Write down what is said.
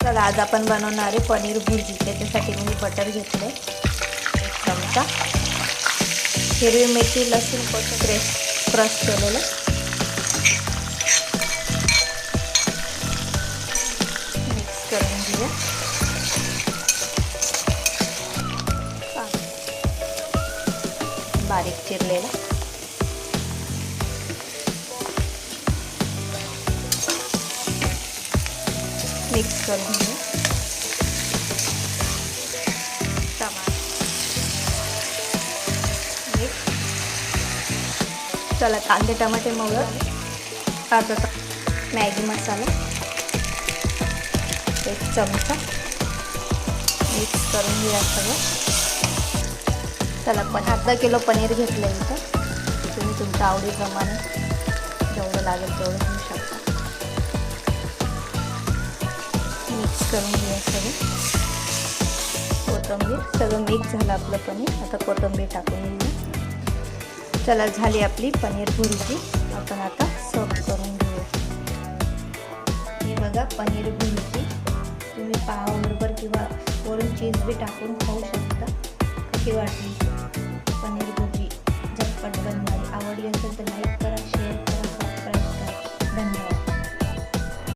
चला आज आपण बनवणार आहे पनीर भुर्जी। त्याच्यासाठी मी बटर घेतले, 1 चमचा, हिरवी मिरची, लसूण, कोथिंबीर क्रश केलेलं, मिक्स करून घेऊया। बारीक चिरलेला, मिक्स करून घेऊ। टमाटर, चला कांदे टमाटे मग अर्धा मॅगी मसाला 1 चमचा, मिक्स करून घेऊया सगळं। चला पण अर्धा किलो पनीर घेतलं इथं, तुम्ही तुमच्या आवडीप्रमाणे जेवढं लागेल तेवढं घेऊ शकता। मिक्स करून घेऊया सगळं। कोथिंबीर, सगळं मिक्स झालं आपलं पनीर। आता कोथिंबीर टाकून घेऊया। चला झाली आपली पनीर भुर्जी। आपण आता सर्व करून घेऊया। हे बघा पनीर भुर्जी, तुम्ही पावाबरोबर किंवा वरून चीज बी टाकून खाऊ शकता। कशी वाटली?